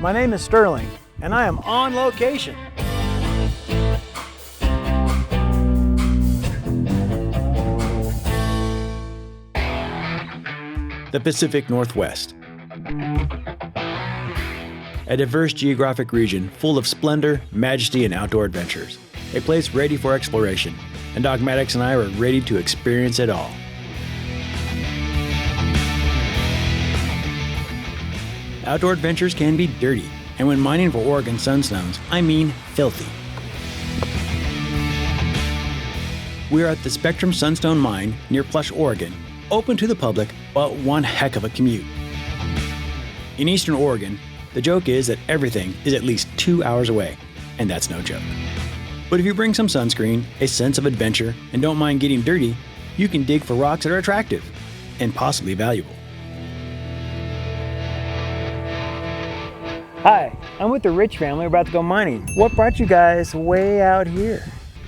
My name is Sterling, and I am on location. The Pacific Northwest. A diverse geographic region full of splendor, majesty, and outdoor adventures. A place ready for exploration, and Dogmatics and I are ready to experience it all. Outdoor adventures can be dirty, and when mining for Oregon Sunstones, I mean filthy. We are at the Spectrum Sunstone Mine near Plush, Oregon, open to the public, but one heck of a commute. In eastern Oregon, the joke is that everything is at least 2 hours away, and that's no joke. But if you bring some sunscreen, a sense of adventure, and don't mind getting dirty, you can dig for rocks that are attractive and possibly valuable. Hi, I'm with the Rich family. We're about to go mining. What brought you guys way out here?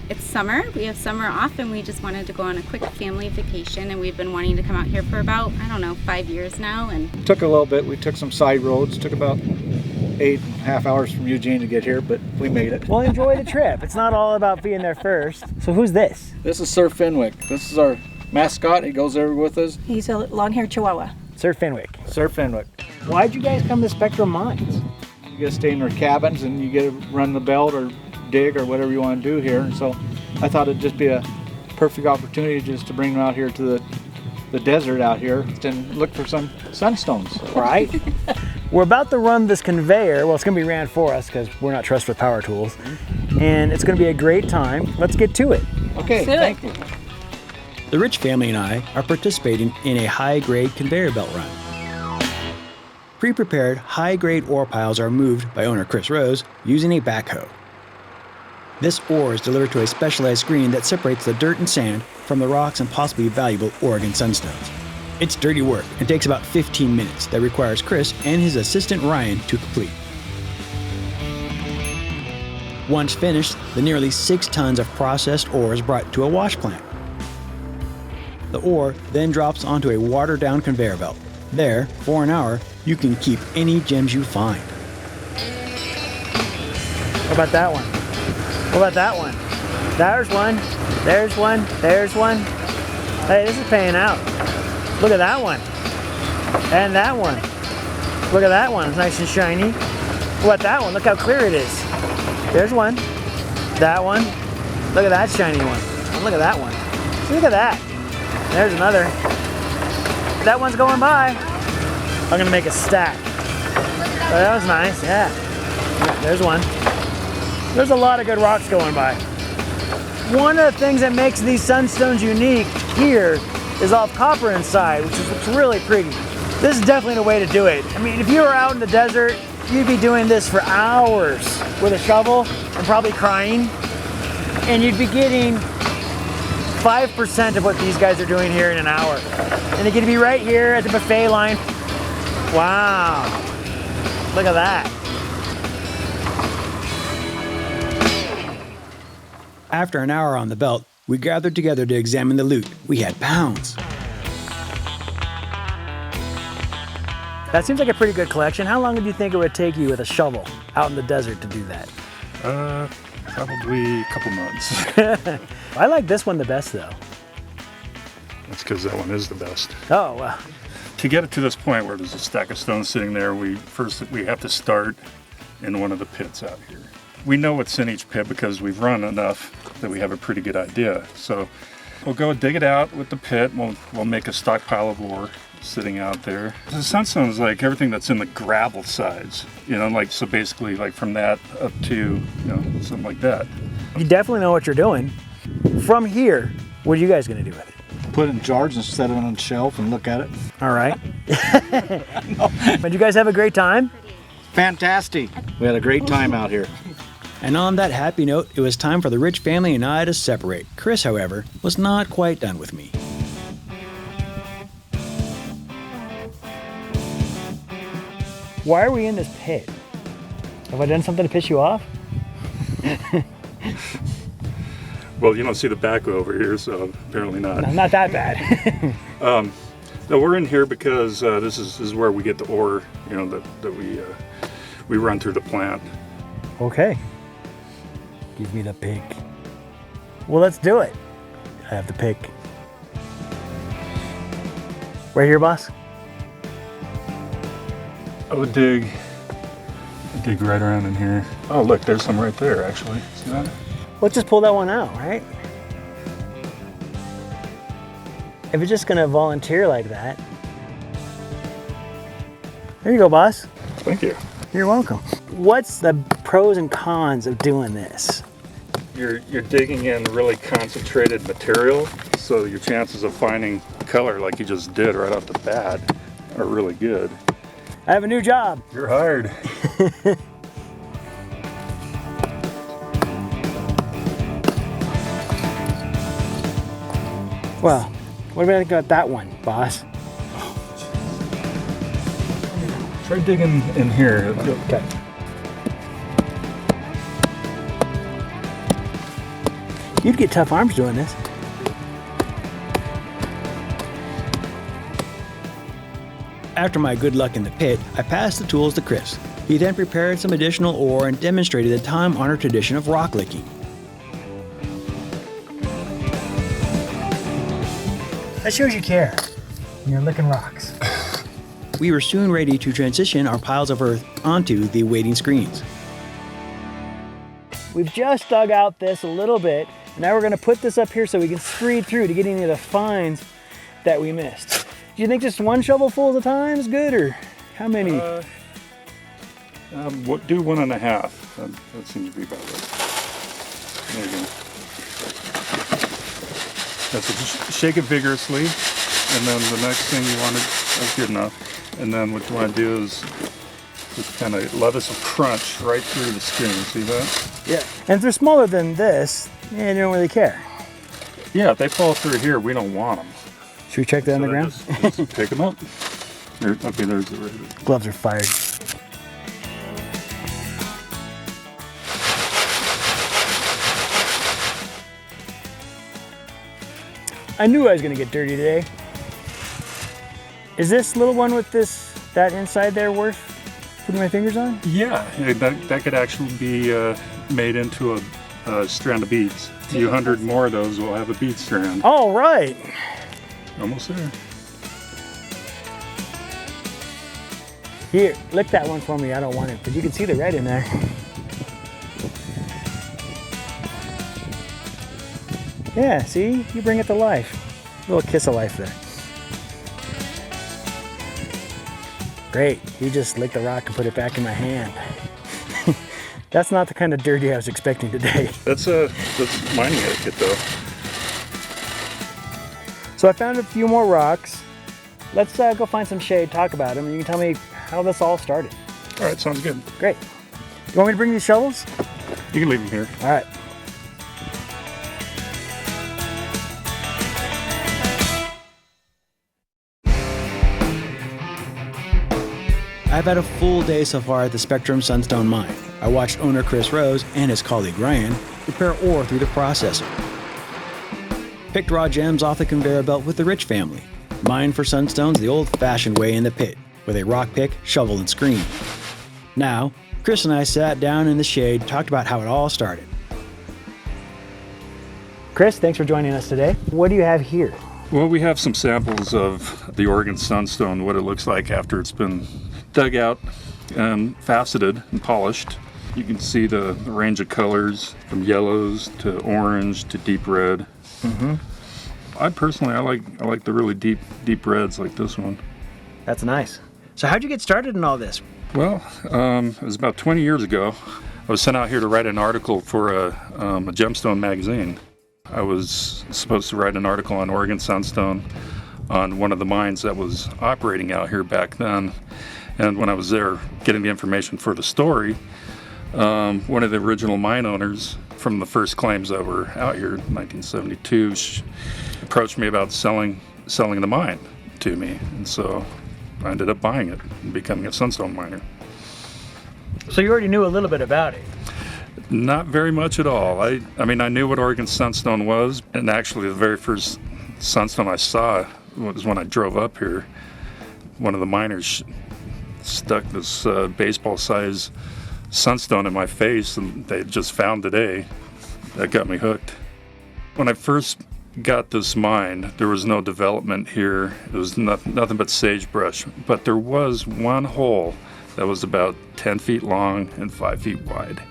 It's summer. We have summer off and we just wanted to go on a quick family vacation, and we've been wanting to come out here for about, 5 years now. And took a little bit. We took some side roads. Took about 8.5 hours from Eugene to get here, but we made it. Well, enjoy the trip. It's not all about being there first. So who's this? This is Sir Fenwick. This is our mascot. He goes there with us. He's a long-haired Chihuahua. Sir Fenwick. Sir Fenwick. Why'd you guys come to Spectrum Mines? You get to stay in their cabins and you get to run the belt or dig or whatever you want to do here. And so I thought it'd just be a perfect opportunity just to bring them out here to the desert out here and look for some sunstones. Right? We're about to run this conveyor. Well, it's going to be ran for us because we're not trusted with power tools. And it's going to be a great time. Let's get to it. Okay, thank you. The Rich family and I are participating in a high-grade conveyor belt run. Pre-prepared, high-grade ore piles are moved by owner Chris Rose using a backhoe. This ore is delivered to a specialized screen that separates the dirt and sand from the rocks and possibly valuable Oregon sunstones. It's dirty work and takes about 15 minutes that requires Chris and his assistant Ryan to complete. Once finished, the nearly 6 tons of processed ore is brought to a wash plant. The ore then drops onto a watered-down conveyor belt. There, for an hour, you can keep any gems you find. What about that one? What about that one? There's one. There's one. There's one. Hey, this is paying out. Look at that one. And that one. Look at that one. It's nice and shiny. What about that one? Look how clear it is. There's one. That one. Look at that shiny one. And look at that one. Look at that. There's another. That one's going by. I'm gonna make a stack. Oh, that was nice, yeah. There's one. There's a lot of good rocks going by. One of the things that makes these sunstones unique here is all copper inside, which looks really pretty. This is definitely the way to do it. I mean, if you were out in the desert, you'd be doing this for hours with a shovel and probably crying, and you'd be getting 5% of what these guys are doing here in an hour. And they get to be right here at the buffet line. Wow, look at that. After an hour on the belt, we gathered together to examine the loot. We had pounds. That seems like a pretty good collection. How long do you think it would take you with a shovel out in the desert to do that? Probably a couple months. I like this one the best though. That's because that one is the best. Oh, well. To get it to this point where there's a stack of stones sitting there, we have to start in one of the pits out here. We know what's in each pit because we've run enough that we have a pretty good idea. So we'll go dig it out with the pit. We'll make a stockpile of ore sitting out there. The sunstone is like everything that's in the gravel sides, so basically like from that up to, something like that. You definitely know what you're doing. From here, what are you guys gonna do with it? Put it in jars and set it on a shelf and look at it. All right. But you guys have a great time? Fantastic. We had a great time out here. And on that happy note, it was time for the Rich family and I to separate. Chris, however, was not quite done with me. Why are we in this pit? Have I done something to piss you off? Well, you don't see the backhoe over here, so apparently not. No, not that bad. No, we're in here because this is where we get the ore, that we run through the plant. Okay. Give me the pick. Well, let's do it. I have the pick. Right here, boss? I would dig right around in here. Oh, look, there's some right there, actually. See that? Let's just pull that one out, right? If you're just gonna volunteer like that. There you go, boss. Thank you. You're welcome. What's the pros and cons of doing this? You're digging in really concentrated material, so your chances of finding color like you just did right off the bat are really good. I have a new job. You're hired. Well, what about that one, boss? Try digging in here. Okay. You'd get tough arms doing this. After my good luck in the pit, I passed the tools to Chris. He then prepared some additional ore and demonstrated the time-honored tradition of rock licking. That shows you care. You're licking rocks. We were soon ready to transition our piles of earth onto the waiting screens. We've just dug out this a little bit. Now we're gonna put this up here so we can screed through to get any of the finds that we missed. Do you think just one shovelful at a time is good, or how many? Do 1.5. That seems to be about right. There you go. That's it. Just shake it vigorously, and then the next thing you want to, that's good enough. And then what you want to do is just kind of let us crunch right through the skin. See that? Yeah. And if they're smaller than this, you don't really care. Yeah, if they fall through here, we don't want them. Should we check that on the ground? Just pick them up. There, okay, there's the right. Gloves are fired. I knew I was gonna get dirty today. Is this little one with that inside there worth putting my fingers on? Yeah, that could actually be made into a strand of beads. A few hundred more of those will have a bead strand. All right. Almost there. Here, lick that one for me. I don't want it, but you can see the red in there. Yeah, see? You bring it to life. A little kiss of life there. Great. You just lick the rock and put it back in my hand. That's not the kind of dirty I was expecting today. That's mining etiquette, though. So I found a few more rocks. Let's go find some shade, talk about them, and you can tell me how this all started. All right, sounds good. Great. You want me to bring these shovels? You can leave them here. All right. I've had a full day so far at the Spectrum Sunstone Mine. I watched owner Chris Rose and his colleague Ryan prepare ore through the processor. Picked raw gems off the conveyor belt with the Rich family. Mined for sunstones the old-fashioned way in the pit, with a rock pick, shovel, and screen. Now, Chris and I sat down in the shade, talked about how it all started. Chris, thanks for joining us today. What do you have here? Well, we have some samples of the Oregon Sunstone, what it looks like after it's been dug out and faceted and polished. You can see the range of colors from yellows to orange to deep red. Mm-hmm. I personally, I like the really deep reds like this one. That's nice. So how'd you get started in all this? Well, it was about 20 years ago. I was sent out here to write an article for a gemstone magazine. I was supposed to write an article on Oregon Sunstone, on one of the mines that was operating out here back then. And when I was there getting the information for the story, one of the original mine owners from the first claims that were out here in 1972 approached me about selling the mine to me. And so I ended up buying it and becoming a sunstone miner. So you already knew a little bit about it? Not very much at all. I mean, I knew what Oregon Sunstone was, and actually the very first sunstone I saw was when I drove up here. One of the miners stuck this baseball-size sunstone in my face, and they just found today. That got me hooked. When I first got this mine, there was no development here. It was nothing but sagebrush. But there was one hole that was about 10 feet long and 5 feet wide.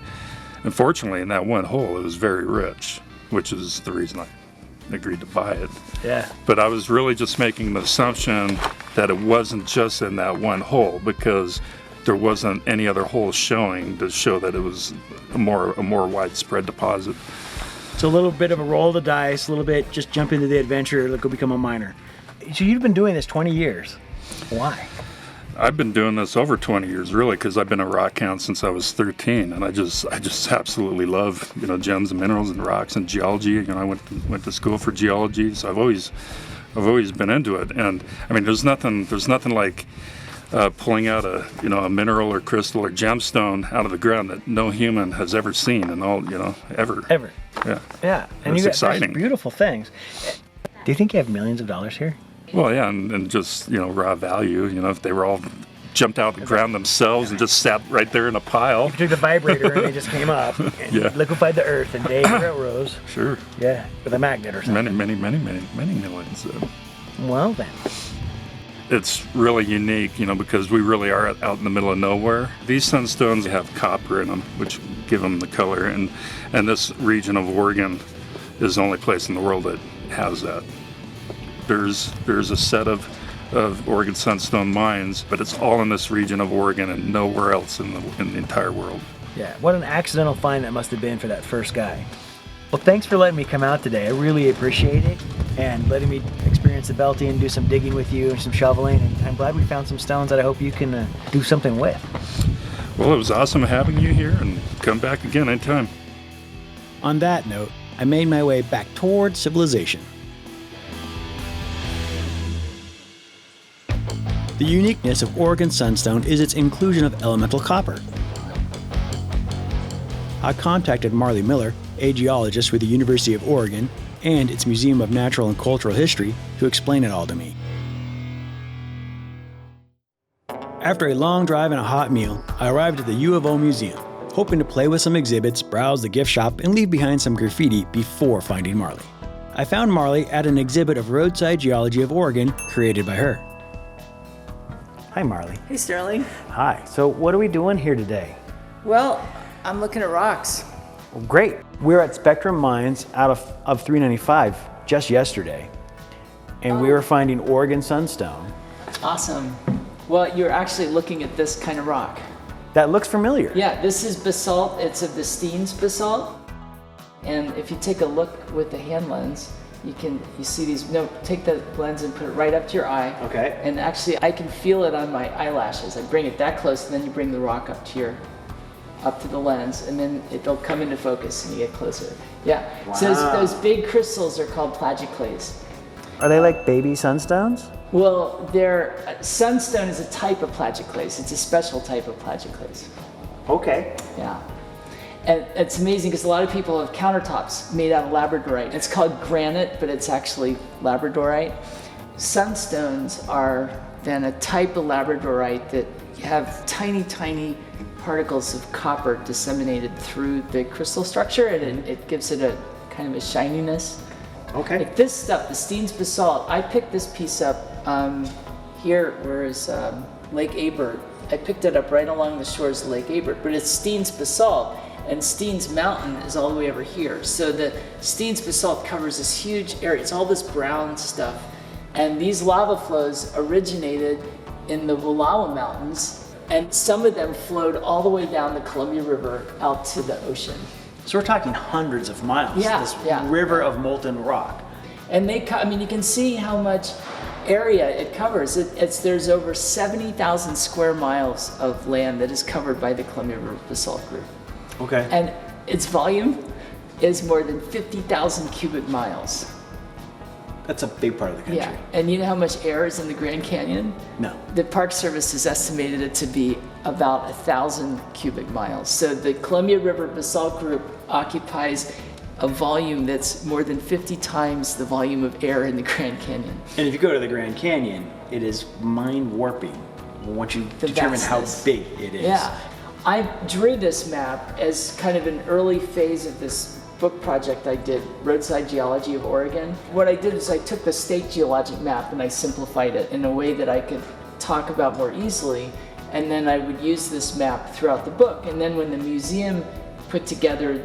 Unfortunately, in that one hole, it was very rich, which is the reason I agreed to buy it. Yeah. But I was really just making the assumption that it wasn't just in that one hole, because there wasn't any other holes showing to show that it was a more widespread deposit. So a little bit of a roll of the dice, a little bit just jump into the adventure, go become a miner. So you've been doing this 20 years. Why? I've been doing this over 20 years, really, because I've been a rock hound since I was 13, and I just absolutely love, gems and minerals and rocks and geology. I went to school for geology, so I've always been into it. And I mean, there's nothing like pulling out a mineral or crystal or gemstone out of the ground that no human has ever seen in all ever. Yeah. Yeah, and it's you got exciting. Beautiful things. Do you think you have millions of dollars here? Well, yeah, and just raw value. If they were all jumped out of the ground themselves and just sat right there in a pile. You took the vibrator and they just came up and liquefied the earth, and there it rose. Sure. Yeah, with a magnet or something. Many millions. Well then. It's really unique, because we really are out in the middle of nowhere. These sunstones have copper in them, which give them the color, and this region of Oregon is the only place in the world that has that. There's a set of Oregon Sunstone Mines, but it's all in this region of Oregon and nowhere else in the entire world. Yeah, what an accidental find that must have been for that first guy. Well, thanks for letting me come out today. I really appreciate it, and letting me experience the Belty and do some digging with you and some shoveling. And I'm glad we found some stones that I hope you can do something with. Well, it was awesome having you here, and come back again anytime. On that note, I made my way back toward civilization. The uniqueness of Oregon Sunstone is its inclusion of elemental copper. I contacted Marley Miller, a geologist with the University of Oregon and its Museum of Natural and Cultural History, to explain it all to me. After a long drive and a hot meal, I arrived at the U of O Museum, hoping to play with some exhibits, browse the gift shop, and leave behind some graffiti before finding Marley. I found Marley at an exhibit of roadside geology of Oregon created by her. Hi, Marley. Hey, Sterling. Hi. So what are we doing here today? Well, I'm looking at rocks. Well, great. We're at Spectrum Mines out of 395 just yesterday, and we were finding Oregon Sunstone. Awesome. Well, you're actually looking at this kind of rock. That looks familiar. Yeah, this is basalt. It's a Vestines basalt. And if you take a look with the hand lens, you see these, take the lens and put it right up to your eye. Okay. And actually I can feel it on my eyelashes. I bring it that close, and then you bring the rock up to the lens, and then it'll come into focus and you get closer. Yeah. Wow. So those big crystals are called plagioclase. Are they like baby sunstones? Well, sunstone is a type of plagioclase. It's a special type of plagioclase. Okay. Yeah. And it's amazing because a lot of people have countertops made out of labradorite. It's called granite, but it's actually labradorite. Sunstones are then a type of labradorite that have tiny, tiny particles of copper disseminated through the crystal structure, and it gives it a kind of a shininess. Okay. Like this stuff, the Vestines basalt, I picked this piece up here, whereas Lake Abert, I picked it up right along the shores of Lake Abert, but it's Vestines basalt, and Vestines Mountain is all the way over here. So the Vestines basalt covers this huge area. It's all this brown stuff, and these lava flows originated in the Wallowa Mountains, and some of them flowed all the way down the Columbia River out to the ocean. So we're talking hundreds of miles. Yeah, This yeah. river of molten rock. And you can see how much area it covers. There's over 70,000 square miles of land that is covered by the Columbia River Basalt Group. Okay. And its volume is more than 50,000 cubic miles. That's a big part of the country. Yeah. And you know how much air is in the Grand Canyon? No. The Park Service has estimated it to be about 1,000 cubic miles. So the Columbia River Basalt Group occupies a volume that's more than 50 times the volume of air in the Grand Canyon. And if you go to the Grand Canyon, it is mind-warping once you The determine how vastness. big it is. Yeah. I drew this map as kind of an early phase of this book project I did, Roadside Geology of Oregon. What I did is I took the state geologic map and I simplified it in a way that I could talk about more easily, and then I would use this map throughout the book. And then when the museum put together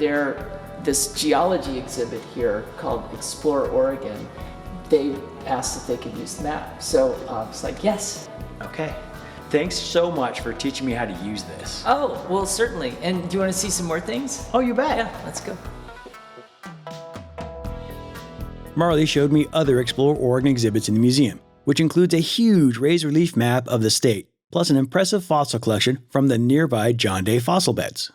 this geology exhibit here called Explore Oregon, they asked if they could use the map. So it's like, yes. Okay. Thanks so much for teaching me how to use this. Oh, well, certainly. And do you want to see some more things? Oh, you bet. Yeah, let's go. Marley showed me other Explore Oregon exhibits in the museum, which includes a huge raised relief map of the state, plus an impressive fossil collection from the nearby John Day fossil beds.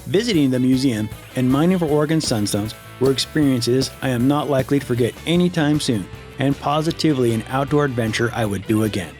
Visiting the museum and mining for Oregon Sunstones were experiences I am not likely to forget anytime soon, and positively an outdoor adventure I would do again.